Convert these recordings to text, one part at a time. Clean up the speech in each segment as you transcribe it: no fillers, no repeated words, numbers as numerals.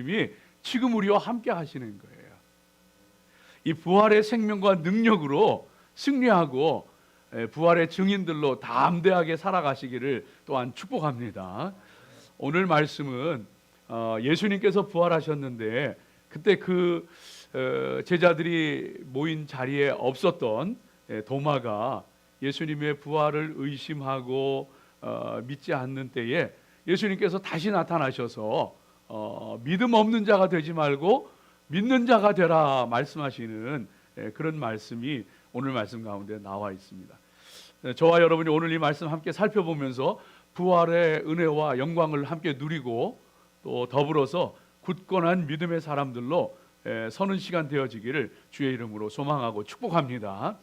이 지금 우리와 함께 하시는 거예요. 이 부활의 생명과 능력으로 승리하고 부활의 증인들로 담대하게 살아가시기를 또한 축복합니다. 오늘 말씀은 예수님께서 부활하셨는데 그때 그 제자들이 모인 자리에 없었던 도마가 예수님의 부활을 의심하고 믿지 않는 때에 예수님께서 다시 나타나셔서 믿음 없는 자가 되지 말고 믿는 자가 되라 말씀하시는 그런 말씀이 오늘 말씀 가운데 나와 있습니다. 저와 여러분이 오늘 이 말씀 함께 살펴보면서 부활의 은혜와 영광을 함께 누리고 또 더불어서 굳건한 믿음의 사람들로 서는 시간 되어지기를 주의 이름으로 소망하고 축복합니다.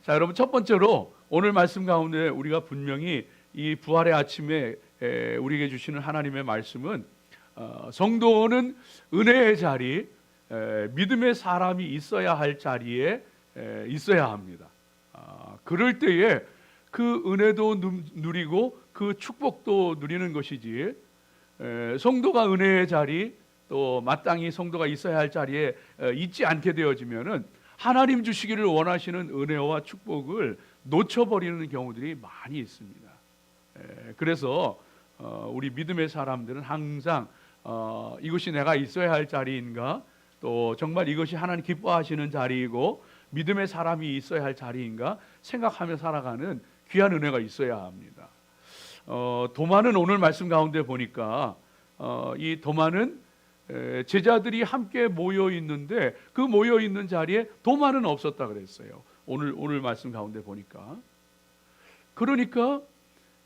자, 여러분, 첫 번째로 오늘 말씀 가운데 우리가 분명히 이 부활의 아침에 우리에게 주시는 하나님의 말씀은 성도는 은혜의 자리, 믿음의 사람이 있어야 할 자리에 있어야 합니다. 그럴 때에 그 은혜도 누리고 그 축복도 누리는 것이지, 성도가 은혜의 자리 또 마땅히 성도가 있어야 할 자리에 있지 않게 되어지면은 하나님 주시기를 원하시는 은혜와 축복을 놓쳐버리는 경우들이 많이 있습니다. 그래서 우리 믿음의 사람들은 항상 이것이 내가 있어야 할 자리인가, 또 정말 이것이 하나님 기뻐하시는 자리이고 믿음의 사람이 있어야 할 자리인가 생각하며 살아가는 귀한 은혜가 있어야 합니다. 도마는 오늘 말씀 가운데 보니까 이 도마는 제자들이 함께 모여 있는데 그 모여 있는 자리에 도마는 없었다 그랬어요. 오늘 말씀 가운데 보니까. 그러니까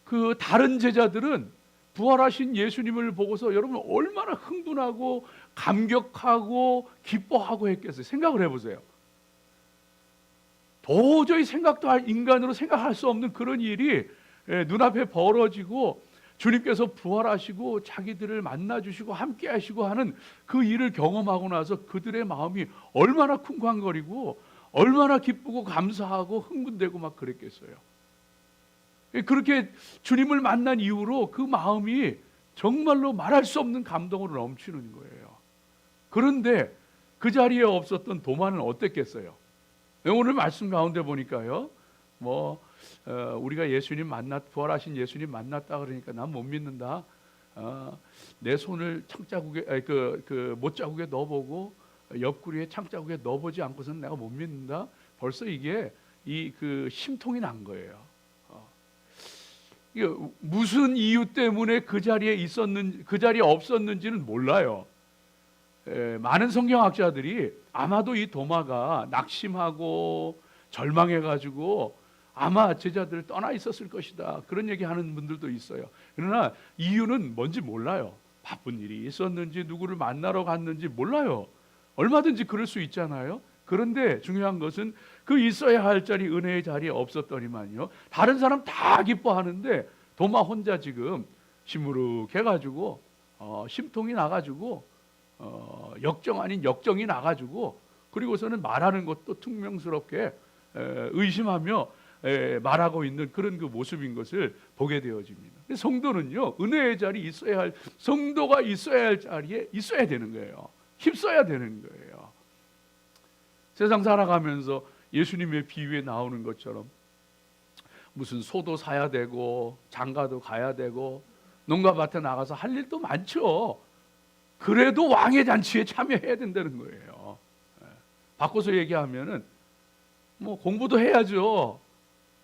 그 다른 제자들은 부활하신 예수님을 보고서 여러분 얼마나 흥분하고 감격하고 기뻐하고 했겠어요. 생각을 해보세요. 도저히 인간으로 생각할 수 없는 그런 일이 눈앞에 벌어지고 주님께서 부활하시고 자기들을 만나주시고 함께 하시고 하는 그 일을 경험하고 나서 그들의 마음이 얼마나 쿵쾅거리고 얼마나 기쁘고 감사하고 흥분되고 막 그랬겠어요. 그렇게 주님을 만난 이후로 그 마음이 정말로 말할 수 없는 감동으로 넘치는 거예요. 그런데 그 자리에 없었던 도마는 어땠겠어요? 오늘 말씀 가운데 보니까요, 우리가 예수님 부활하신 예수님 만났다 그러니까 난 못 믿는다. 내 손을 창자국에 못자국에 넣어보고 옆구리에 창자국에 넣어보지 않고서는 내가 못 믿는다. 벌써 이게 그 심통이 난 거예요. 이게 무슨 이유 때문에 그 자리에 없었는지는 몰라요. 많은 성경학자들이 아마도 이 도마가 낙심하고 절망해가지고 아마 제자들을 떠나 있었을 것이다, 그런 얘기하는 분들도 있어요. 그러나 이유는 뭔지 몰라요. 바쁜 일이 있었는지 누구를 만나러 갔는지 몰라요. 얼마든지 그럴 수 있잖아요. 그런데 중요한 것은 그 있어야 할 자리, 은혜의 자리에 없었더니만요, 다른 사람 다 기뻐하는데 도마 혼자 지금 시무룩해가지고 심통이 나가지고 역정 아닌 역정이 나가지고, 그리고서는 말하는 것도 퉁명스럽게 의심하며 말하고 있는 그런 그 모습인 것을 보게 되어집니다. 성도는요, 은혜의 자리 성도가 있어야 할 자리에 있어야 되는 거예요. 힘써야 되는 거예요. 세상 살아가면서 예수님의 비유에 나오는 것처럼 무슨 소도 사야 되고 장가도 가야 되고 농가밭에 나가서 할 일도 많죠. 그래도 왕의 잔치에 참여해야 된다는 거예요. 바꿔서 얘기하면은 공부도 해야죠.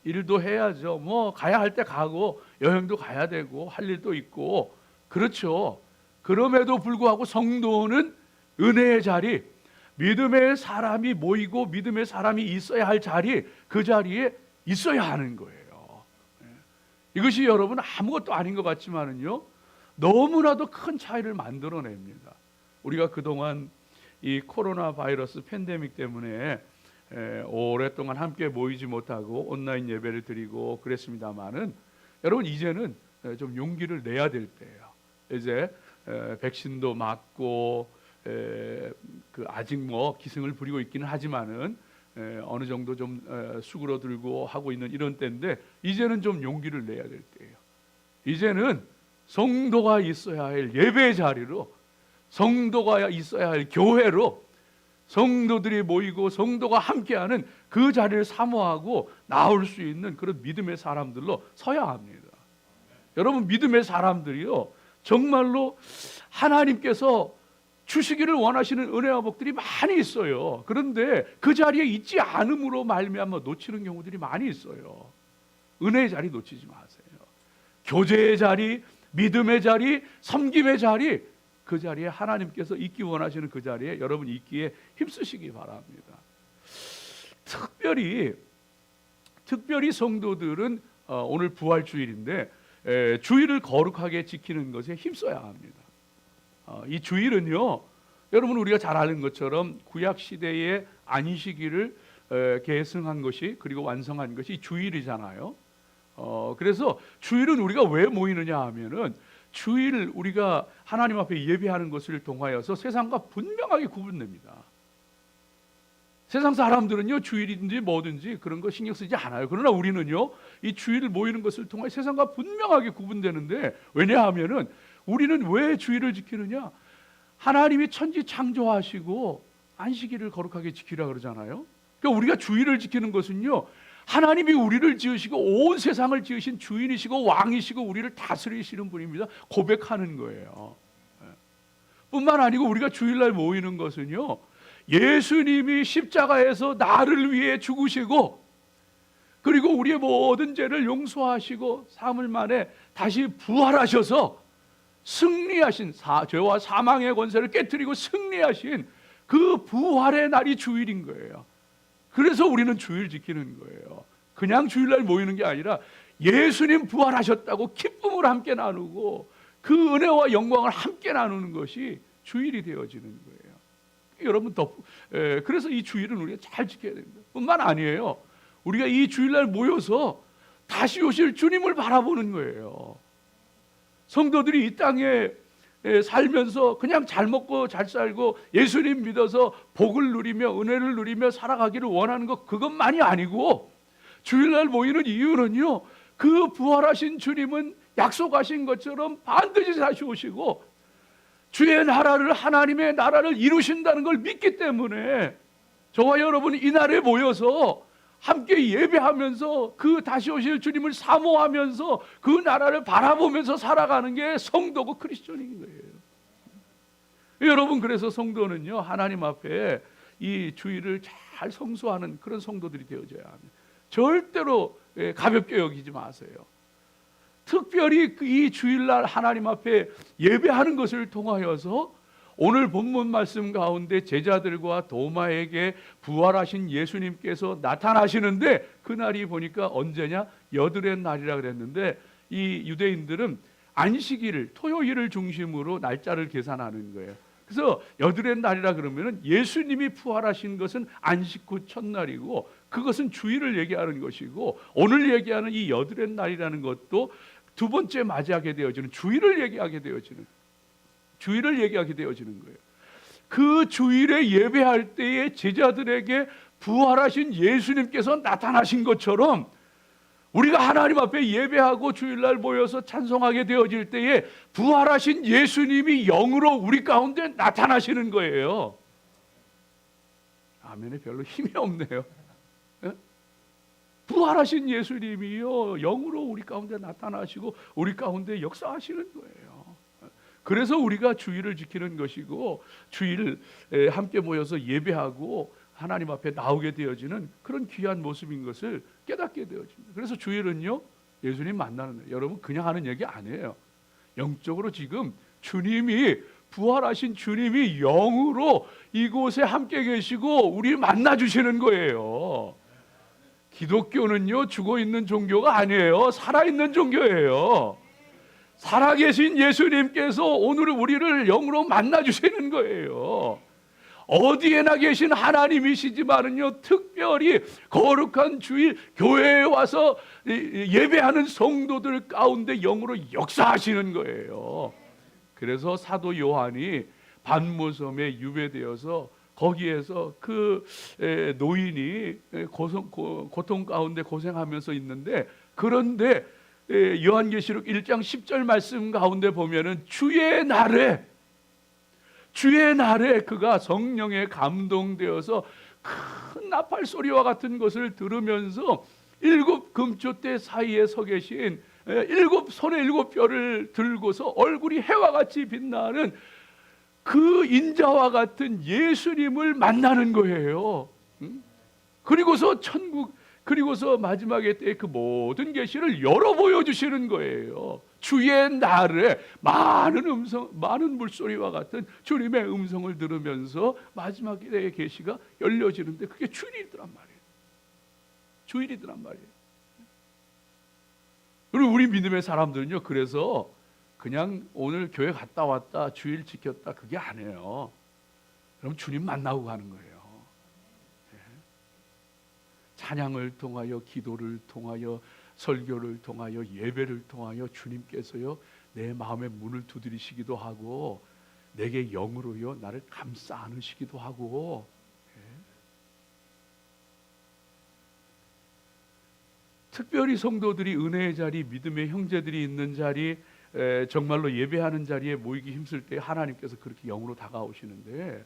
일도 해야죠. 가야 할 때 가고 여행도 가야 되고 할 일도 있고 그렇죠. 그럼에도 불구하고 성도는 은혜의 자리, 믿음의 사람이 모이고 믿음의 사람이 있어야 할 자리, 그 자리에 있어야 하는 거예요. 이것이 여러분 아무것도 아닌 것 같지만은요, 너무나도 큰 차이를 만들어냅니다. 우리가 그동안 이 코로나 바이러스 팬데믹 때문에 오랫동안 함께 모이지 못하고 온라인 예배를 드리고 그랬습니다만은 여러분 이제는 좀 용기를 내야 될 때예요. 이제 백신도 맞고 아직 기승을 부리고 있기는 하지만은 어느 정도 좀 수그러들고 하고 있는 이런 때인데 이제는 좀 용기를 내야 될 때예요. 이제는 성도가 있어야 할 예배의 자리로 성도가 있어야 할 교회로 성도들이 모이고 성도가 함께하는 그 자리를 사모하고 나올 수 있는 그런 믿음의 사람들로 서야 합니다. 여러분, 믿음의 사람들이요, 정말로 하나님께서 주시기를 원하시는 은혜와 복들이 많이 있어요. 그런데 그 자리에 있지 않음으로 말미암아 놓치는 경우들이 많이 있어요. 은혜의 자리 놓치지 마세요. 교제의 자리, 믿음의 자리, 섬김의 자리, 그 자리에 하나님께서 있기 원하시는 그 자리에 여러분 있기에 힘쓰시기 바랍니다. 특별히 성도들은 오늘 부활주일인데 주일을 거룩하게 지키는 것에 힘써야 합니다. 이 주일은요, 여러분 우리가 잘 아는 것처럼 구약 시대의 안식일을 계승한 것이, 그리고 완성한 것이 주일이잖아요. 그래서 주일은 우리가 왜 모이느냐 하면은, 주일 우리가 하나님 앞에 예배하는 것을 통하여서 세상과 분명하게 구분됩니다. 세상 사람들은요, 주일인지 뭐든지 그런 거 신경 쓰지 않아요. 그러나 우리는요, 이 주일을 모이는 것을 통해 세상과 분명하게 구분되는데, 왜냐하면은 우리는 왜 주일을 지키느냐? 하나님이 천지 창조하시고 안식일을 거룩하게 지키라 그러잖아요. 그러니까 우리가 주일을 지키는 것은요, 하나님이 우리를 지으시고 온 세상을 지으신 주인이시고 왕이시고 우리를 다스리시는 분입니다. 고백하는 거예요. 뿐만 아니고 우리가 주일날 모이는 것은요, 예수님이 십자가에서 나를 위해 죽으시고, 그리고 우리의 모든 죄를 용서하시고 사흘 만에 다시 부활하셔서 승리하신, 죄와 사망의 권세를 깨뜨리고 승리하신 그 부활의 날이 주일인 거예요. 그래서 우리는 주일 지키는 거예요. 그냥 주일날 모이는 게 아니라 예수님 부활하셨다고 기쁨을 함께 나누고 그 은혜와 영광을 함께 나누는 것이 주일이 되어지는 거예요. 여러분, 그래서 이 주일은 우리가 잘 지켜야 됩니다. 뿐만 아니에요, 우리가 이 주일날 모여서 다시 오실 주님을 바라보는 거예요. 성도들이 이 땅에 살면서 그냥 잘 먹고 잘 살고 예수님 믿어서 복을 누리며 은혜를 누리며 살아가기를 원하는 것, 그것만이 아니고 주일날 모이는 이유는요, 그 부활하신 주님은 약속하신 것처럼 반드시 다시 오시고 주의 나라를, 하나님의 나라를 이루신다는 걸 믿기 때문에 저와 여러분이 이 날에 모여서 함께 예배하면서 그 다시 오실 주님을 사모하면서 그 나라를 바라보면서 살아가는 게 성도고 크리스천인 거예요. 여러분, 그래서 성도는요, 하나님 앞에 이 주일을 잘 성수하는 그런 성도들이 되어져야 합니다. 절대로 가볍게 여기지 마세요. 특별히 이 주일날 하나님 앞에 예배하는 것을 통하여서 오늘 본문 말씀 가운데 제자들과 도마에게 부활하신 예수님께서 나타나시는데, 그날이 보니까 언제냐? 여드렛 날이라 그랬는데, 이 유대인들은 안식일을, 토요일을 중심으로 날짜를 계산하는 거예요. 그래서 여드렛 날이라 그러면은 예수님이 부활하신 것은 안식 후 첫날이고, 그것은 주일을 얘기하는 것이고, 오늘 얘기하는 이 여드렛 날이라는 것도 두 번째 맞이하게 되어지는 주일을 얘기하게 되어지는 거예요. 그 주일에 예배할 때에 제자들에게 부활하신 예수님께서 나타나신 것처럼 우리가 하나님 앞에 예배하고 주일날 모여서 찬송하게 되어질 때에 부활하신 예수님이 영으로 우리 가운데 나타나시는 거예요. 아멘에 별로 힘이 없네요. 부활하신 예수님이요, 영으로 우리 가운데 나타나시고 우리 가운데 역사하시는 거예요. 그래서 우리가 주일을 지키는 것이고, 주일 함께 모여서 예배하고 하나님 앞에 나오게 되어지는 그런 귀한 모습인 것을 깨닫게 되어집니다. 그래서 주일은요, 예수님 만나는 거예요. 여러분, 그냥 하는 얘기 아니에요. 영적으로 지금 주님이, 부활하신 주님이 영으로 이곳에 함께 계시고 우리를 만나주시는 거예요. 기독교는요, 죽어있는 종교가 아니에요. 살아있는 종교예요. 살아계신 예수님께서 오늘 우리를 영으로 만나주시는 거예요. 어디에나 계신 하나님이시지만은요, 특별히 거룩한 주일 교회에 와서 예배하는 성도들 가운데 영으로 역사하시는 거예요. 그래서 사도 요한이 반모섬에 유배되어서 거기에서 그 노인이 고통 가운데 고생하면서 있는데, 그런데 요한계시록 1장 10절 말씀 가운데 보면은 주의 날에 주의 날에 그가 성령에 감동되어서 큰 나팔 소리와 같은 것을 들으면서 일곱 금초대 사이에 서 계신 일곱 손에 일곱 뼈를 들고서 얼굴이 해와 같이 빛나는 그 인자와 같은 예수님을 만나는 거예요. 그리고서 그리고서 마지막에 때 그 모든 계시를 열어 보여주시는 거예요. 주의 날에 많은 물소리와 같은 주님의 음성을 들으면서 마지막 때의 계시가 열려지는데 그게 주일이더란 말이에요. 주일이더란 말이에요. 그리고 우리 믿음의 사람들은요, 그래서 그냥 오늘 교회 갔다 왔다 주일 지켰다 그게 아니에요. 그럼 주님 만나고 가는 거예요. 찬양을 통하여, 기도를 통하여, 설교를 통하여, 예배를 통하여 주님께서요 내 마음의 문을 두드리시기도 하고 내게 영으로요 나를 감싸 안으시기도 하고, 특별히 성도들이 은혜의 자리, 믿음의 형제들이 있는 자리, 정말로 예배하는 자리에 모이기 힘들 때 하나님께서 그렇게 영으로 다가오시는데,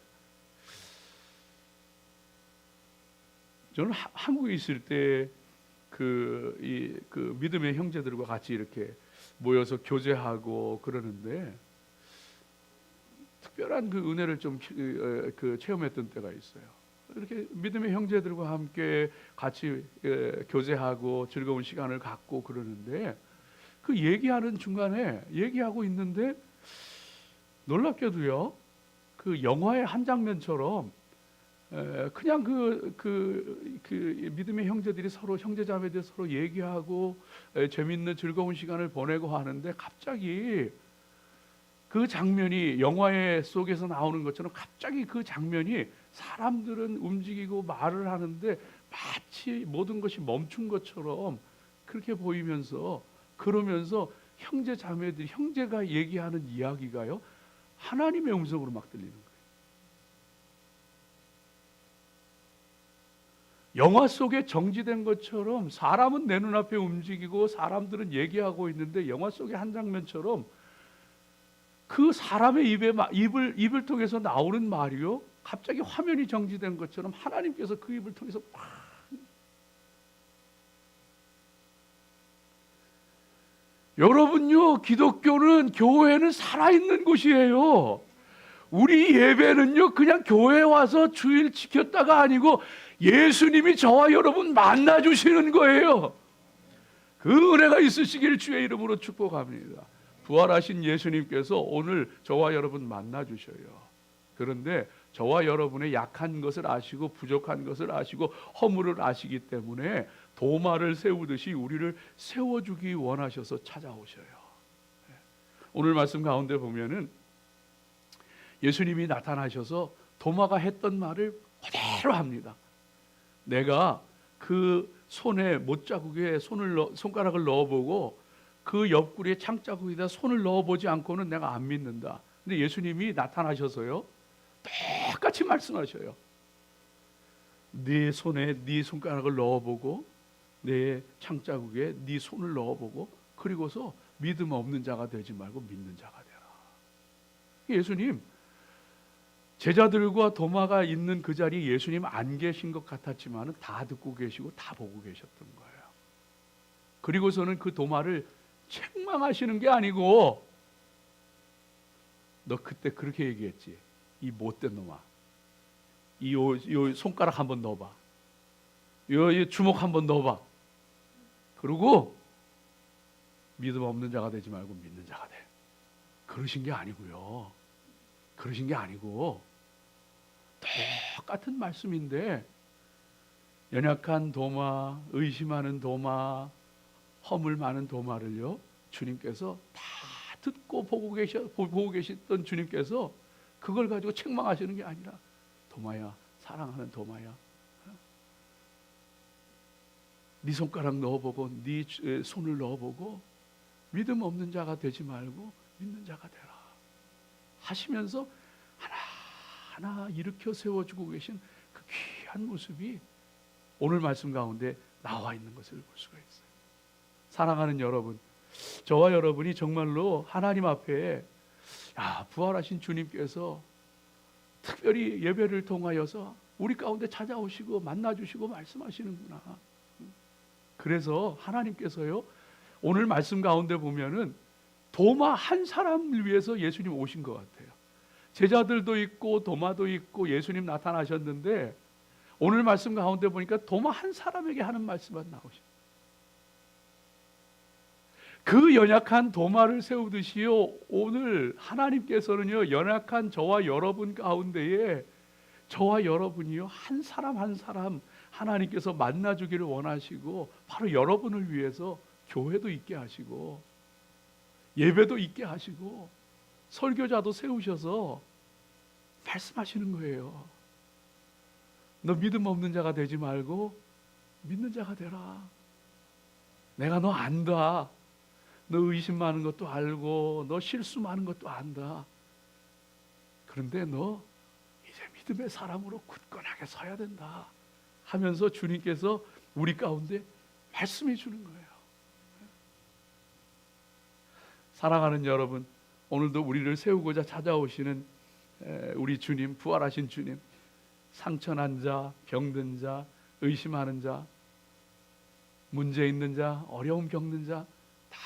저는 한국에 있을 때 그 믿음의 형제들과 같이 이렇게 모여서 교제하고 그러는데 특별한 그 은혜를 좀 체험했던 때가 있어요. 이렇게 믿음의 형제들과 함께 같이 교제하고 즐거운 시간을 갖고 그러는데 그 얘기하는 중간에 얘기하고 있는데 놀랍게도요 그 영화의 한 장면처럼 그냥 그 믿음의 형제들이 서로 형제자매들 서로 얘기하고 재밌는 즐거운 시간을 보내고 하는데 갑자기 그 장면이 영화의 속에서 나오는 것처럼 갑자기 그 장면이 사람들은 움직이고 말을 하는데 마치 모든 것이 멈춘 것처럼 그렇게 보이면서 그러면서 형제자매들이 형제가 얘기하는 이야기가요 하나님의 음성으로 막 들리는 거예요. 영화 속에 정지된 것처럼 사람은 내 눈앞에 움직이고 사람들은 얘기하고 있는데 영화 속의 한 장면처럼 그 사람의 입을 통해서 나오는 말이요 갑자기 화면이 정지된 것처럼 하나님께서 그 입을 통해서 막 여러분요 기독교는 교회는 살아있는 곳이에요. 우리 예배는요 그냥 교회 와서 주일 지켰다가 아니고 예수님이 저와 여러분 만나 주시는 거예요. 그 은혜가 있으시길 주의 이름으로 축복합니다. 부활하신 예수님께서 오늘 저와 여러분 만나 주셔요. 그런데 저와 여러분의 약한 것을 아시고 부족한 것을 아시고 허물을 아시기 때문에 도마를 세우듯이 우리를 세워주기 원하셔서 찾아오셔요. 오늘 말씀 가운데 보면은 예수님이 나타나셔서 도마가 했던 말을 그대로 합니다. 내가 그 손에 못자국에 손가락을 넣어보고 그 옆구리에 창자국에다 손을 넣어보지 않고는 내가 안 믿는다. 근데 예수님이 나타나셔서요 똑같이 말씀하셔요. 네 손에 네 손가락을 넣어보고 내 창자국에 네 손을 넣어보고 그리고서 믿음 없는 자가 되지 말고 믿는 자가 되라. 예수님 제자들과 도마가 있는 그 자리에 예수님 안 계신 것 같았지만 다 듣고 계시고 다 보고 계셨던 거예요. 그리고서는 그 도마를 책망하시는 게 아니고 너 그때 그렇게 얘기했지. 이 못된 놈아. 이 손가락 한번 넣어봐. 이 주먹 한번 넣어봐. 그리고 믿음 없는 자가 되지 말고 믿는 자가 돼. 그러신 게 아니고요. 그러신 게 아니고 똑같은 말씀인데 연약한 도마, 의심하는 도마, 허물 많은 도마를요 주님께서 다 듣고 보고 계셨던 주님께서 그걸 가지고 책망하시는 게 아니라 도마야, 사랑하는 도마야, 네 손가락 넣어보고 네 손을 넣어보고 믿음 없는 자가 되지 말고 믿는 자가 되라 하시면서 하나하나 일으켜 세워주고 계신 그 귀한 모습이 오늘 말씀 가운데 나와 있는 것을 볼 수가 있어요. 사랑하는 여러분, 저와 여러분이 정말로 하나님 앞에 부활하신 주님께서 특별히 예배를 통하여서 우리 가운데 찾아오시고 만나주시고 말씀하시는구나. 그래서 하나님께서요, 오늘 말씀 가운데 보면은 도마 한 사람을 위해서 예수님 오신 것 같아요. 제자들도 있고 도마도 있고 예수님 나타나셨는데 오늘 말씀 가운데 보니까 도마 한 사람에게 하는 말씀만 나오시죠. 그 연약한 도마를 세우듯이요, 오늘 하나님께서는요, 연약한 저와 여러분 가운데에 저와 여러분이요, 한 사람 한 사람 하나님께서 만나주기를 원하시고, 바로 여러분을 위해서 교회도 있게 하시고 예배도 있게 하시고 설교자도 세우셔서 말씀하시는 거예요. 너 믿음 없는 자가 되지 말고 믿는 자가 되라. 내가 너 안다. 너 의심 많은 것도 알고 너 실수 많은 것도 안다. 그런데 너 이제 믿음의 사람으로 굳건하게 서야 된다 하면서 주님께서 우리 가운데 말씀해 주는 거예요. 사랑하는 여러분, 오늘도 우리를 세우고자 찾아오시는 우리 주님, 부활하신 주님, 상처난 자, 병든 자, 의심하는 자, 문제 있는 자, 어려움 겪는 자 다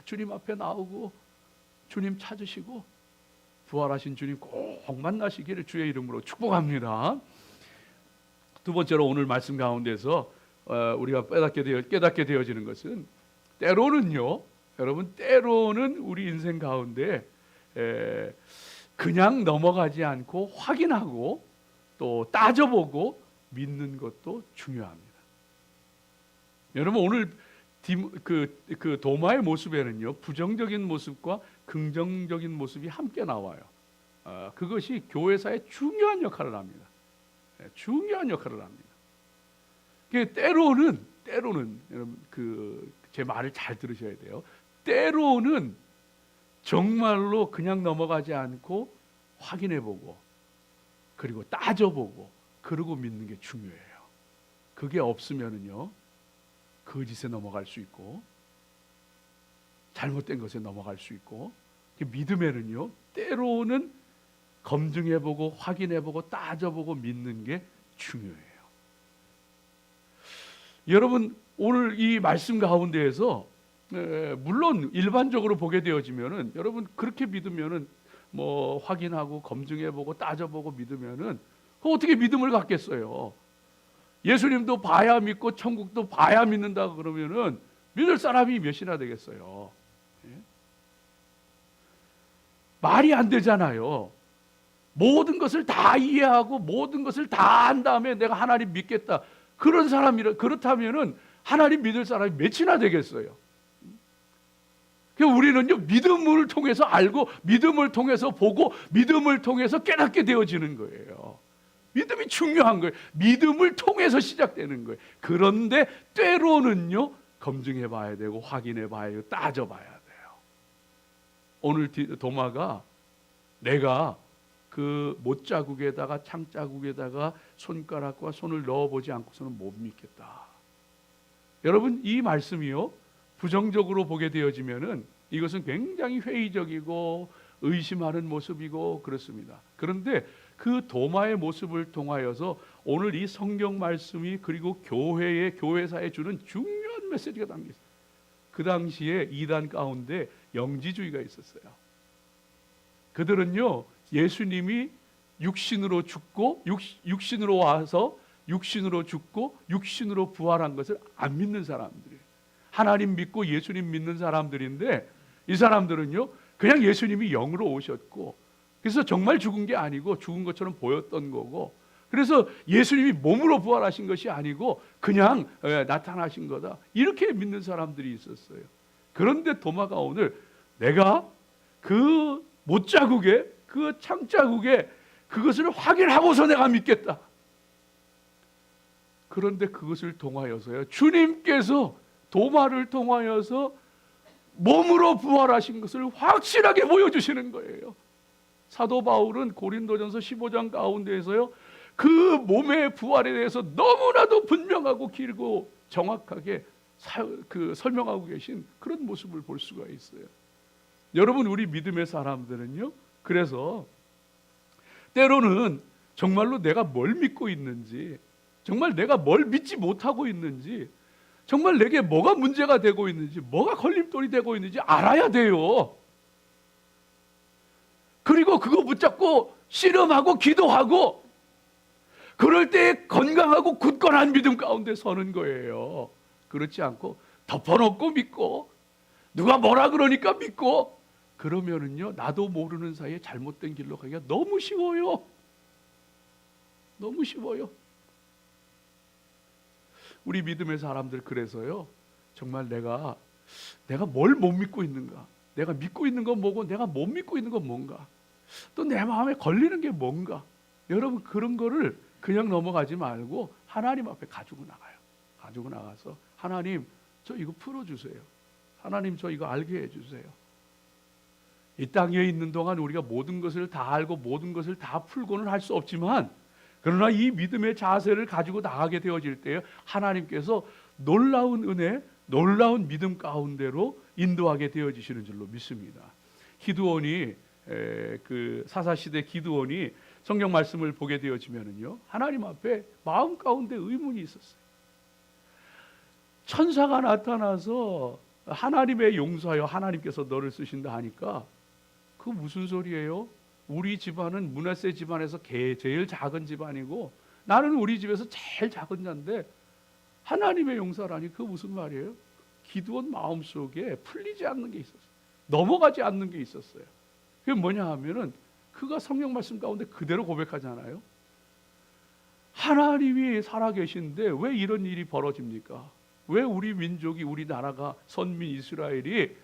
주님 앞에 나오고 주님 찾으시고 부활하신 주님 꼭 만나시기를 주의 이름으로 축복합니다. 두 번째로 오늘 말씀 가운데서 우리가 깨닫게 되어지는 것은, 때로는요, 여러분, 때로는 우리 인생 가운데 그냥 넘어가지 않고 확인하고 또 따져보고 믿는 것도 중요합니다. 여러분, 오늘 그 도마의 모습에는요, 부정적인 모습과 긍정적인 모습이 함께 나와요. 그것이 교회사에 중요한 역할을 합니다. 중요한 역할을 합니다. 때로는 여러분, 제 말을 잘 들으셔야 돼요. 때로는 정말로 그냥 넘어가지 않고 확인해보고 그리고 따져보고 그러고 믿는 게 중요해요. 그게 없으면은요, 거짓에 넘어갈 수 있고 잘못된 것에 넘어갈 수 있고, 믿음에는요, 때로는 검증해보고 확인해보고 따져보고 믿는 게 중요해요. 여러분, 오늘 이 말씀 가운데에서 물론 일반적으로 보게 되어지면은, 여러분 그렇게 믿으면은 뭐 확인하고 검증해보고 따져보고 믿으면은 어떻게 믿음을 갖겠어요? 예수님도 봐야 믿고 천국도 봐야 믿는다 그러면은 믿을 사람이 몇이나 되겠어요? 예? 말이 안 되잖아요. 모든 것을 다 이해하고 모든 것을 다 한 다음에 내가 하나님 믿겠다, 그렇다면은 하나님 믿을 사람이 몇이나 되겠어요? 우리는요, 믿음을 통해서 알고 믿음을 통해서 보고 믿음을 통해서 깨닫게 되어지는 거예요. 믿음이 중요한 거예요. 믿음을 통해서 시작되는 거예요. 그런데 때로는요, 검증해 봐야 되고 확인해 봐야 되고 따져 봐야 돼요. 오늘 도마가 내가 그 못자국에다가 창자국에다가 손가락과 손을 넣어보지 않고서는 못 믿겠다. 여러분, 이 말씀이요, 부정적으로 보게 되어지면은 이것은 굉장히 회의적이고 의심하는 모습이고 그렇습니다. 그런데 그 도마의 모습을 통하여서 오늘 이 성경 말씀이, 그리고 교회사에 주는 중요한 메시지가 담겨 있어요. 그 당시에 이단 가운데 영지주의가 있었어요. 그들은요, 예수님이 육신으로 죽고 육신으로 와서 육신으로 죽고 육신으로 부활한 것을 안 믿는 사람들이에요. 하나님 믿고 예수님 믿는 사람들인데, 이 사람들은요, 그냥 예수님이 영으로 오셨고, 그래서 정말 죽은 게 아니고 죽은 것처럼 보였던 거고, 그래서 예수님이 몸으로 부활하신 것이 아니고 그냥 나타나신 거다, 이렇게 믿는 사람들이 있었어요. 그런데 도마가 오늘 내가 그 못자국에 그 창자국에 그것을 확인하고서 내가 믿겠다. 그런데 그것을 통하여서요, 주님께서 도마를 통하여서 몸으로 부활하신 것을 확실하게 보여주시는 거예요. 사도 바울은 고린도전서 15장 가운데에서요, 그 몸의 부활에 대해서 너무나도 분명하고 길고 정확하게 설명하고 계신 그런 모습을 볼 수가 있어요. 여러분, 우리 믿음의 사람들은요, 그래서 때로는 정말로 내가 뭘 믿고 있는지, 정말 내가 뭘 믿지 못하고 있는지, 정말 내게 뭐가 문제가 되고 있는지, 뭐가 걸림돌이 되고 있는지 알아야 돼요. 그리고 그거 붙잡고 씨름하고 기도하고, 그럴 때 건강하고 굳건한 믿음 가운데 서는 거예요. 그렇지 않고 덮어놓고 믿고, 누가 뭐라 그러니까 믿고, 그러면은요, 나도 모르는 사이에 잘못된 길로 가기가 너무 쉬워요. 너무 쉬워요. 우리 믿음의 사람들, 그래서요, 정말 내가 뭘 못 믿고 있는가, 내가 믿고 있는 건 뭐고 내가 못 믿고 있는 건 뭔가, 또 내 마음에 걸리는 게 뭔가, 여러분 그런 거를 그냥 넘어가지 말고 하나님 앞에 가지고 나가요. 가지고 나가서 하나님, 저 이거 풀어주세요. 하나님, 저 이거 알게 해주세요. 이 땅에 있는 동안 우리가 모든 것을 다 알고 모든 것을 다 풀고는 할 수 없지만, 그러나 이 믿음의 자세를 가지고 나가게 되어질 때 하나님께서 놀라운 은혜, 놀라운 믿음 가운데로 인도하게 되어지시는 줄로 믿습니다. 기드온이, 그 사사시대 기드온이 성경 말씀을 보게 되어지면은요, 하나님 앞에 마음 가운데 의문이 있었어요. 천사가 나타나서 하나님의 용사여, 하나님께서 너를 쓰신다 하니까, 그 무슨 소리예요? 우리 집안은 므낫세 집안에서 제일 작은 집안이고 나는 우리 집에서 제일 작은 자인데 하나님의 용사라니, 그 무슨 말이에요? 기드온 마음속에 풀리지 않는 게 있었어요. 넘어가지 않는 게 있었어요. 그게 뭐냐 하면은, 그가 성경 말씀 가운데 그대로 고백하잖아요. 하나님이 살아계신데 왜 이런 일이 벌어집니까? 왜 우리 민족이, 우리나라가, 선민 이스라엘이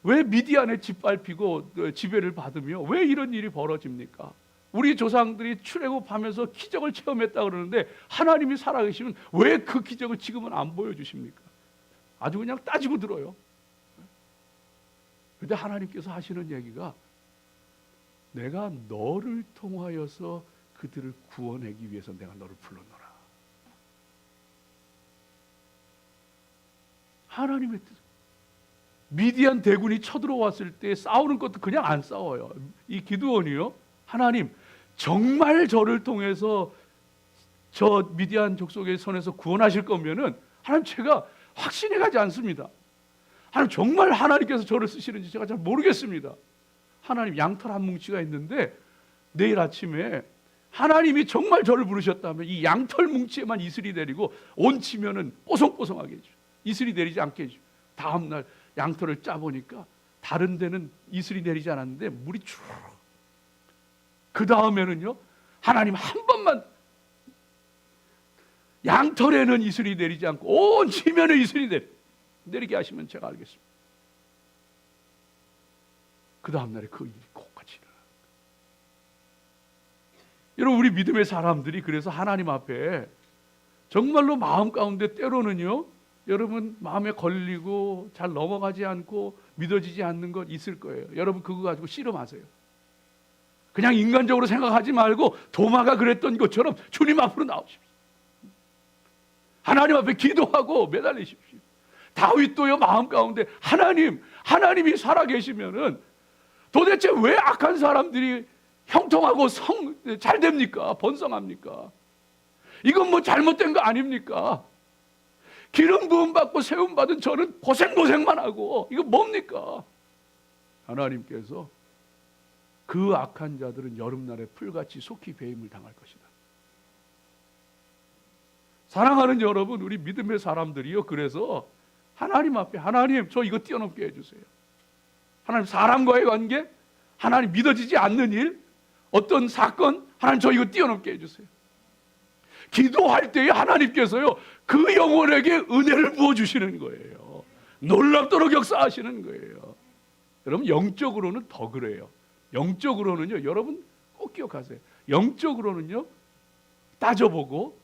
왜 미디안에 짓밟히고 지배를 받으며 왜 이런 일이 벌어집니까? 우리 조상들이 출애굽하면서 기적을 체험했다 그러는데 하나님이 살아계시면 왜 그 기적을 지금은 안 보여주십니까? 아주 그냥 따지고 들어요. 그런데 하나님께서 하시는 얘기가, 내가 너를 통하여서 그들을 구원하기 위해서 내가 너를 불렀노라. 하나님의 뜻. 미디안 대군이 쳐들어왔을 때 싸우는 것도 그냥 안 싸워요. 이 기드온이요, 하나님 정말 저를 통해서 저 미디안 족속의 손에서 구원하실 거면은, 하나님 제가 확신해 가지 않습니다. 하나님 정말 하나님께서 저를 쓰시는지 제가 잘 모르겠습니다. 하나님, 양털 한 뭉치가 있는데 내일 아침에 하나님이 정말 저를 부르셨다면 이 양털 뭉치에만 이슬이 내리고 온 치면은 뽀송뽀송하게 해줘. 이슬이 내리지 않게 해줘. 다음날 양털을 짜보니까 다른 데는 이슬이 내리지 않았는데 물이 쭉. 그 다음에는요, 하나님 한 번만 양털에는 이슬이 내리지 않고 온 지면에 이슬이 내리게 하시면 제가 알겠습니다. 그 다음날에 그 일이 똑같이 일어나. 여러분, 우리 믿음의 사람들이 그래서 하나님 앞에 정말로 마음 가운데 때로는요, 여러분 마음에 걸리고 잘 넘어가지 않고 믿어지지 않는 것 있을 거예요. 여러분 그거 가지고 씨름하세요. 그냥 인간적으로 생각하지 말고 도마가 그랬던 것처럼 주님 앞으로 나오십시오. 하나님 앞에 기도하고 매달리십시오. 다윗도요, 마음 가운데 하나님이 살아계시면은 도대체 왜 악한 사람들이 형통하고 잘 됩니까? 번성합니까? 이건 뭐 잘못된 거 아닙니까? 기름 부음 받고 세움 받은 저는 고생만 하고 이거 뭡니까? 하나님께서 그 악한 자들은 여름날에 풀같이 속히 배임을 당할 것이다. 사랑하는 여러분, 우리 믿음의 사람들이요, 그래서 하나님 앞에, 하나님 저 이거 뛰어넘게 해주세요. 하나님, 사람과의 관계, 하나님 믿어지지 않는 일, 어떤 사건, 하나님 저 이거 뛰어넘게 해주세요. 기도할 때에 하나님께서요, 그 영혼에게 은혜를 부어주시는 거예요. 놀랍도록 역사하시는 거예요. 여러분, 영적으로는 더 그래요. 영적으로는요, 여러분 꼭 기억하세요. 영적으로는요, 따져보고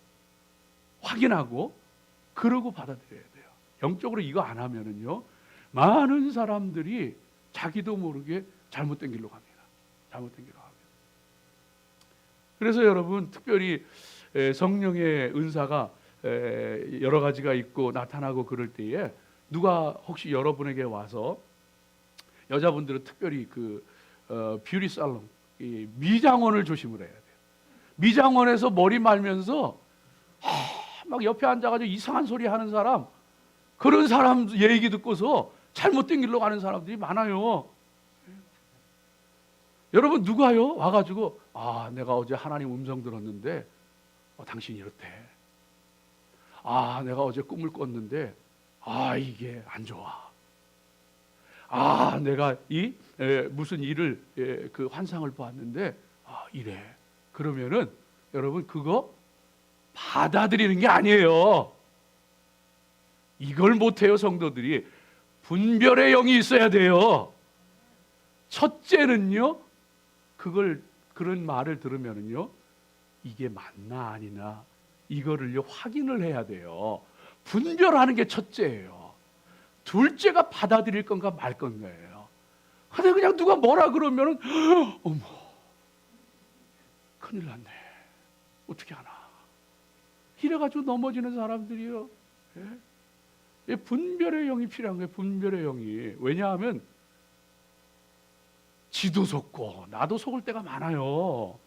확인하고 그러고 받아들여야 돼요. 영적으로 이거 안 하면은요, 많은 사람들이 자기도 모르게 잘못된 길로 갑니다. 잘못된 길로 갑니다. 그래서 여러분, 특별히 성령의 은사가 여러 가지가 있고 나타나고 그럴 때에, 누가 혹시 여러분에게 와서, 여자분들은 특별히 그 뷰티 살롱, 이 미장원을 조심을 해야 돼요. 미장원에서 머리 말면서 막 옆에 앉아가지고 이상한 소리 하는 사람, 그런 사람 얘기 듣고서 잘못된 길로 가는 사람들이 많아요. 여러분 누가요? 와가지고 내가 어제 하나님 음성 들었는데 당신이 이렇대. 내가 어제 꿈을 꿨는데 이게 안 좋아. 내가 무슨 일을 그 환상을 보았는데 이래. 그러면은 여러분 그거 받아들이는 게 아니에요. 이걸 못해요. 성도들이 분별의 영이 있어야 돼요. 첫째는요, 그런 말을 들으면은요, 이게 맞나 아니나 이거를요 확인을 해야 돼요. 분별하는 게 첫째예요. 둘째가 받아들일 건가 말 건가예요. 근데 그냥 누가 뭐라 그러면은 어머, 큰일 났네. 어떻게 하나? 이래가지고 넘어지는 사람들이요. 분별의 영이 필요한 거예요. 분별의 영이. 왜냐하면 지도 속고 나도 속을 때가 많아요.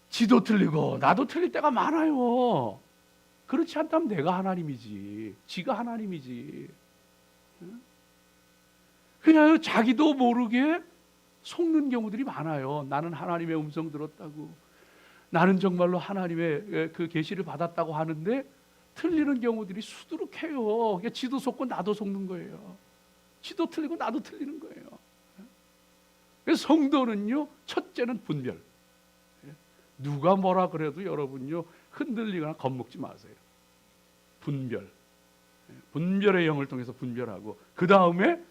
지도 틀리고 나도 틀릴 때가 많아요. 그렇지 않다면 내가 하나님이지, 지가 하나님이지. 그냥 자기도 모르게 속는 경우들이 많아요. 나는 하나님의 음성 들었다고, 나는 정말로 하나님의 그 계시를 받았다고 하는데 틀리는 경우들이 수두룩해요. 그러니까 지도 속고 나도 속는 거예요. 지도 틀리고 나도 틀리는 거예요. 그래서 성도는요, 첫째는 분별. 누가 뭐라 그래도 여러분요 흔들리거나 겁먹지 마세요. 분별. 분별의 영을 통해서 분별하고, 그 다음에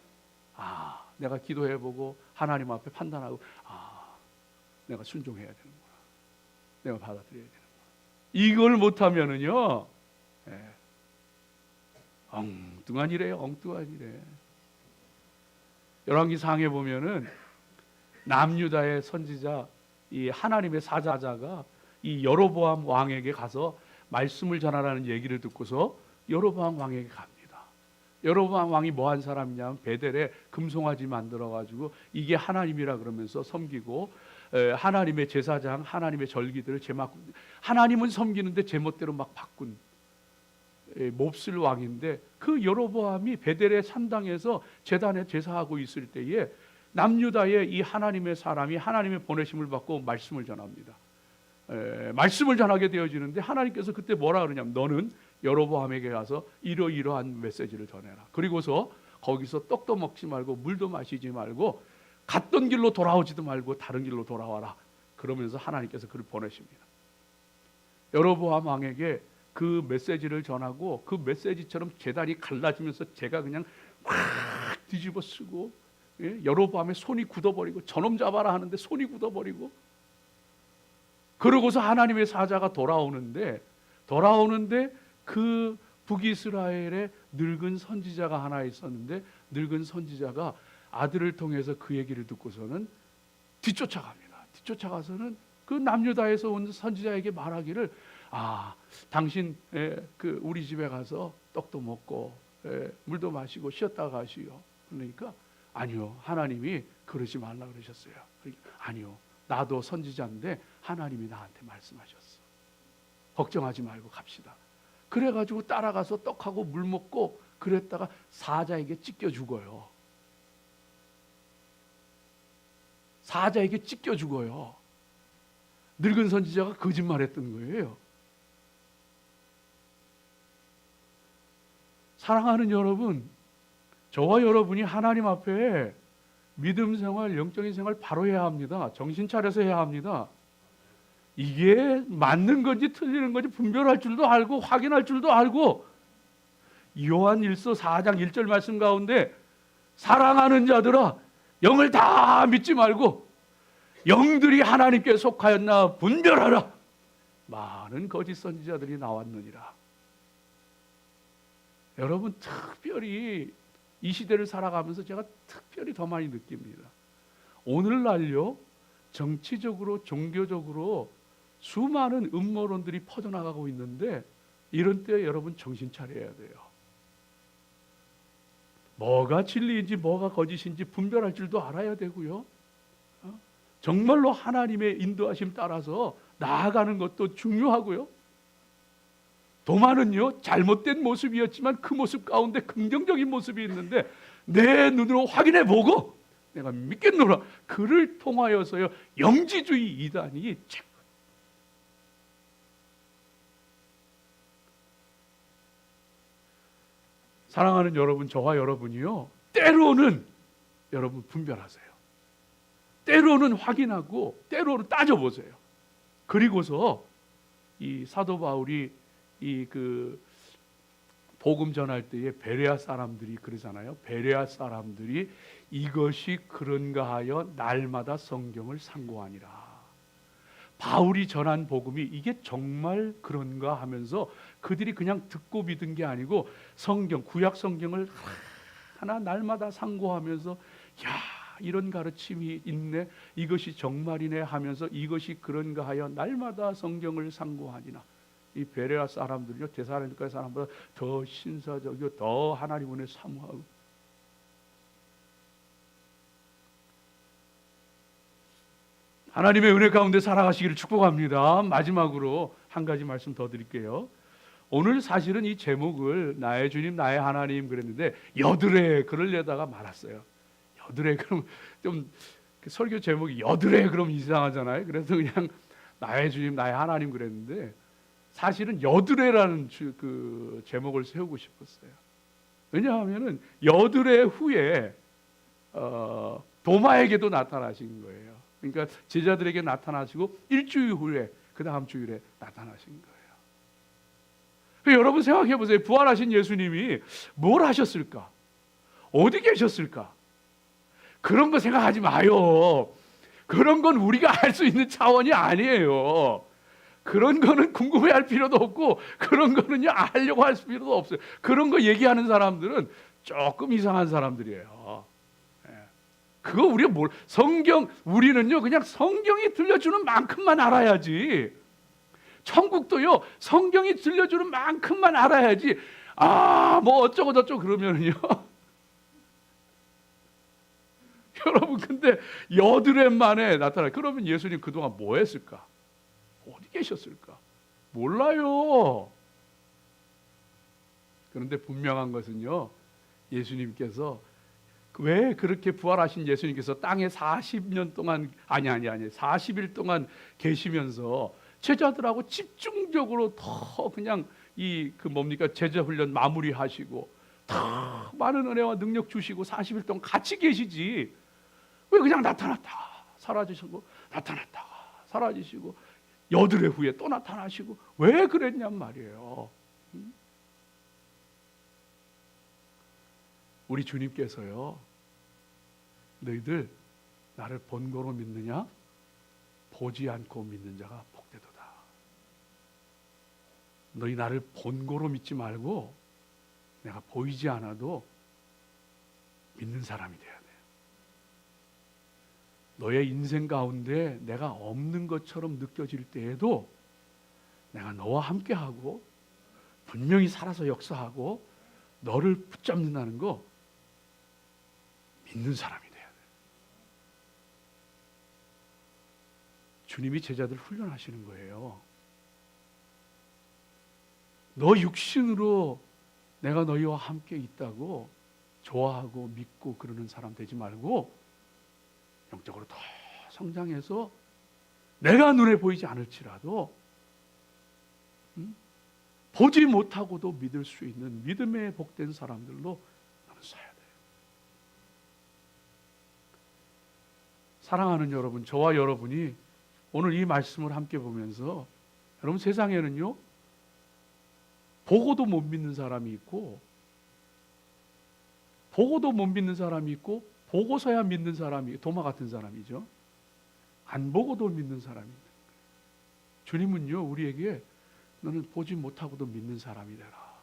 내가 기도해보고 하나님 앞에 판단하고 내가 순종해야 되는구나, 내가 받아들여야 되는구나. 이걸 못하면은요 엉뚱한 일이에요. 엉뚱한 일에. 열왕기상에 보면은 남유다의 선지자 이 하나님의 사자가 이 여로보암 왕에게 가서 말씀을 전하라는 얘기를 듣고서 여로보암 왕에게 갑니다. 여로보암 왕이 뭐한 사람이냐면 베델에 금송아지 만들어 가지고 이게 하나님이라 그러면서 섬기고, 하나님의 제사장, 하나님의 절기들을 하나님은 섬기는데 제멋대로 막 바꾼 몹쓸 왕인데, 그 여로보암이 베델의 산당에서 제단에 제사하고 있을 때에 남유다의 이 하나님의 사람이 하나님의 보내심을 받고 말씀을 전합니다. 말씀을 전하게 되어지는데 하나님께서 그때 뭐라 그러냐면, 너는 여로보암에게 가서 이러이러한 메시지를 전해라. 그리고서 거기서 떡도 먹지 말고 물도 마시지 말고 갔던 길로 돌아오지도 말고 다른 길로 돌아와라. 그러면서 하나님께서 그를 보내십니다. 여로보암 왕에게 그 메시지를 전하고, 그 메시지처럼 제단이 갈라지면서 제가 그냥 확 뒤집어 쓰고, 여로보암의 손이 굳어버리고, 저놈 잡아라 하는데 손이 굳어버리고, 그러고서 하나님의 사자가 돌아오는데 그 북이스라엘에 늙은 선지자가 하나 있었는데, 늙은 선지자가 아들을 통해서 그 얘기를 듣고서는 뒤쫓아갑니다. 뒤쫓아가서는 그 남유다에서 온 선지자에게 말하기를, 당신 그 우리 집에 가서 떡도 먹고 물도 마시고 쉬었다 가시오. 그러니까 아니요, 하나님이 그러지 말라 그러셨어요. 아니요, 나도 선지자인데 하나님이 나한테 말씀하셨어. 걱정하지 말고 갑시다. 그래가지고 따라가서 떡하고 물 먹고 그랬다가 사자에게 찢겨 죽어요. 사자에게 찢겨 죽어요. 늙은 선지자가 거짓말했던 거예요. 사랑하는 여러분, 저와 여러분이 하나님 앞에 믿음 생활, 영적인 생활 바로 해야 합니다. 정신 차려서 해야 합니다. 이게 맞는 건지 틀리는 건지 분별할 줄도 알고 확인할 줄도 알고, 요한일서 4장 1절 말씀 가운데 사랑하는 자들아 영을 다 믿지 말고 영들이 하나님께 속하였나 분별하라. 많은 거짓 선지자들이 나왔느니라. 여러분, 특별히 이 시대를 살아가면서 제가 특별히 더 많이 느낍니다. 오늘날요, 정치적으로 종교적으로 수많은 음모론들이 퍼져나가고 있는데, 이런 때 여러분 정신 차려야 돼요. 뭐가 진리인지 뭐가 거짓인지 분별할 줄도 알아야 되고요. 정말로 하나님의 인도하심 따라서 나아가는 것도 중요하고요. 도마는요, 잘못된 모습이었지만 그 모습 가운데 긍정적인 모습이 있는데 내 눈으로 확인해 보고 내가 믿겠노라. 그를 통하여서요, 영지주의 이단이 사랑하는 여러분, 저와 여러분이요, 때로는 여러분 분별하세요. 때로는 확인하고 때로는 따져보세요. 그리고서 이 사도 바울이 이 그 복음 전할 때에 베레아 사람들이 그러잖아요. 베레아 사람들이 이것이 그런가 하여 날마다 성경을 상고하니라. 바울이 전한 복음이 이게 정말 그런가 하면서 그들이 그냥 듣고 믿은 게 아니고 성경, 구약 성경을 하나 날마다 상고하면서 야, 이런 가르침이 있네, 이것이 정말이네 하면서 이것이 그런가 하여 날마다 성경을 상고하니라. 이 베레아 사람들은요, 데살로니가 사람보다 더 신사적이고 더 하나님 은혜 사모하고, 하나님의 은혜 가운데 살아가시기를 축복합니다. 마지막으로 한 가지 말씀 더 드릴게요. 오늘 사실은 이 제목을 나의 주님 나의 하나님 그랬는데 여드레 그러려다가 말았어요. 여드레 그럼 좀 설교 제목이 여드레 그럼 이상하잖아요. 그래서 그냥 나의 주님 나의 하나님 그랬는데 사실은 여드레라는 그 제목을 세우고 싶었어요. 왜냐하면은 여드레 후에 도마에게도 나타나신 거예요. 그러니까 제자들에게 나타나시고 일주일 후에 그 다음 주일에 나타나신 거예요. 여러분 생각해 보세요. 부활하신 예수님이 뭘 하셨을까? 어디 계셨을까? 그런 거 생각하지 마요. 그런 건 우리가 알 수 있는 차원이 아니에요. 그런 거는 궁금해할 필요도 없고 그런 거는요 알려고 할 필요도 없어요. 그런 거 얘기하는 사람들은 조금 이상한 사람들이에요. 그거 우리가 뭘 성경 우리는요 그냥 성경이 들려주는 만큼만 알아야지. 천국도요 성경이 들려주는 만큼만 알아야지. 뭐 어쩌고 저쩌고 그러면은요. 여러분 근데 여드레 만에 나타나. 그러면 예수님 그동안 뭐 했을까? 어디 계셨을까? 몰라요. 그런데 분명한 것은요, 예수님께서 왜 그렇게 부활하신 예수님께서 땅에 40년 동안 40일 동안 계시면서 제자들하고 집중적으로 더 그냥 제자 훈련 마무리하시고 더 많은 은혜와 능력 주시고 40일 동안 같이 계시지. 왜 그냥 나타났다 사라지시고 나타났다가 사라지시고 여드레 후에 또 나타나시고 왜 그랬냔 말이에요. 우리 주님께서요, 너희들 나를 본고로 믿느냐? 보지 않고 믿는 자가 복되도다. 너희 나를 본고로 믿지 말고 내가 보이지 않아도 믿는 사람이 돼야 돼. 너의 인생 가운데 내가 없는 것처럼 느껴질 때에도 내가 너와 함께하고 분명히 살아서 역사하고 너를 붙잡는다는 거 믿는 사람이 돼야 돼. 주님이 제자들 훈련하시는 거예요. 너 육신으로 내가 너희와 함께 있다고 좋아하고 믿고 그러는 사람 되지 말고 영적으로 더 성장해서 내가 눈에 보이지 않을지라도 보지 못하고도 믿을 수 있는 믿음에 복된 사람들로 나는 살아야 돼요. 사랑하는 여러분, 저와 여러분이 오늘 이 말씀을 함께 보면서 여러분 세상에는요 보고도 못 믿는 사람이 있고 보고도 못 믿는 사람이 있고 보고서야 믿는 사람이 도마 같은 사람이죠. 안 보고도 믿는 사람이 있는 거예요. 주님은요 우리에게 너는 보지 못하고도 믿는 사람이 되라.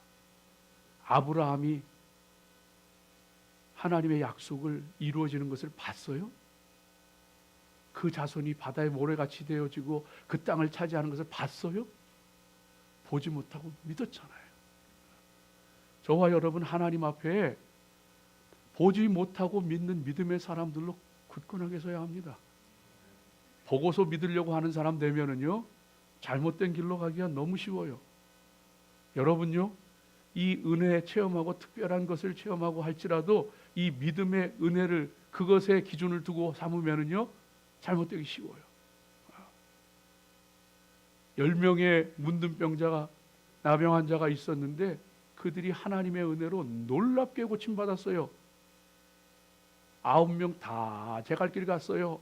아브라함이 하나님의 약속을 이루어지는 것을 봤어요? 그 자손이 바다의 모래같이 되어지고 그 땅을 차지하는 것을 봤어요? 보지 못하고 믿었잖아요. 저와 여러분 하나님 앞에 보지 못하고 믿는 믿음의 사람들로 굳건하게 서야 합니다. 보고서 믿으려고 하는 사람 되면은요, 잘못된 길로 가기가 너무 쉬워요. 여러분요, 이 은혜 체험하고 특별한 것을 체험하고 할지라도 이 믿음의 은혜를 그것에 기준을 두고 삼으면은요, 잘못되기 쉬워요. 10명의 문둥병자가, 나병 환자가 있었는데 그들이 하나님의 은혜로 놀랍게 고침받았어요. 9명 다 제 갈 길 갔어요.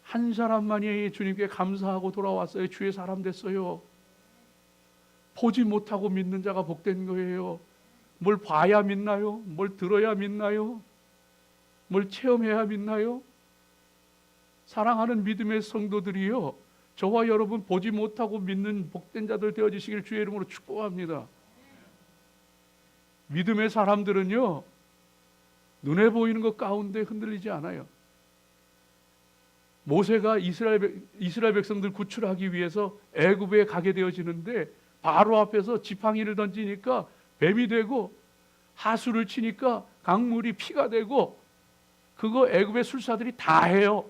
한 사람만이 주님께 감사하고 돌아왔어요. 주의 사람 됐어요. 보지 못하고 믿는 자가 복된 거예요. 뭘 봐야 믿나요? 뭘 들어야 믿나요? 뭘 체험해야 믿나요? 사랑하는 믿음의 성도들이요, 저와 여러분 보지 못하고 믿는 복된 자들 되어주시길 주의 이름으로 축복합니다. 믿음의 사람들은요, 눈에 보이는 것 가운데 흔들리지 않아요. 모세가 이스라엘 백성들 구출하기 위해서 애굽에 가게 되어지는데 바로 앞에서 지팡이를 던지니까 뱀이 되고, 하수를 치니까 강물이 피가 되고, 그거 애굽의 술사들이 다 해요.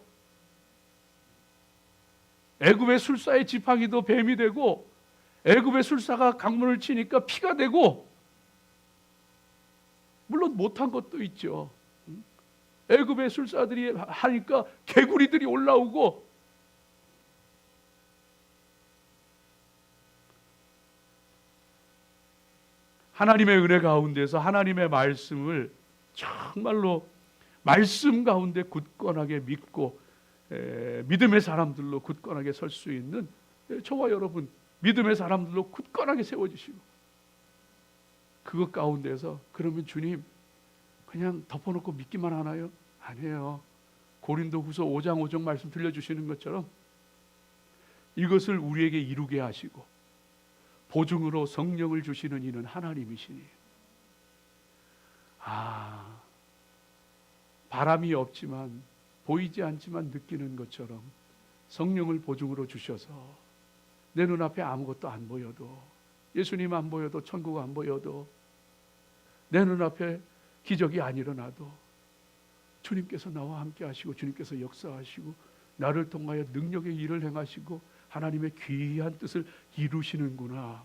애굽의 술사의 지팡이도 뱀이 되고, 애굽의 술사가 강물을 치니까 피가 되고, 물론 못한 것도 있죠. 애굽의 술사들이 하니까 개구리들이 올라오고, 하나님의 은혜 가운데서 하나님의 말씀을 정말로 말씀 가운데 굳건하게 믿고 믿음의 사람들로 굳건하게 설 수 있는 저와 여러분 믿음의 사람들로 굳건하게 세워주시고, 그것 가운데서 그러면 주님 그냥 덮어놓고 믿기만 하나요? 아니에요. 고린도후서 5장 5절 말씀 들려주시는 것처럼 이것을 우리에게 이루게 하시고 보증으로 성령을 주시는 이는 하나님이시니, 바람이 없지만 보이지 않지만 느끼는 것처럼 성령을 보증으로 주셔서 내 눈앞에 아무것도 안 보여도, 예수님 안 보여도, 천국 안 보여도, 내 눈앞에 기적이 안 일어나도 주님께서 나와 함께 하시고 주님께서 역사하시고 나를 통하여 능력의 일을 행하시고 하나님의 귀한 뜻을 이루시는구나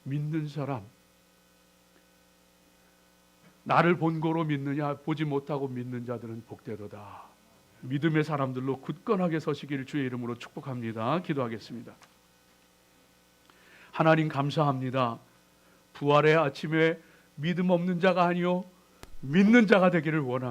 믿는 사람, 나를 본고로 믿느냐 보지 못하고 믿는 자들은 복되도다. 믿음의 사람들로 굳건하게 서시기를 주의 이름으로 축복합니다. 기도하겠습니다. 하나님 감사합니다. 부활의 아침에 믿음 없는 자가 아니요 믿는 자가 되기를 원합니다.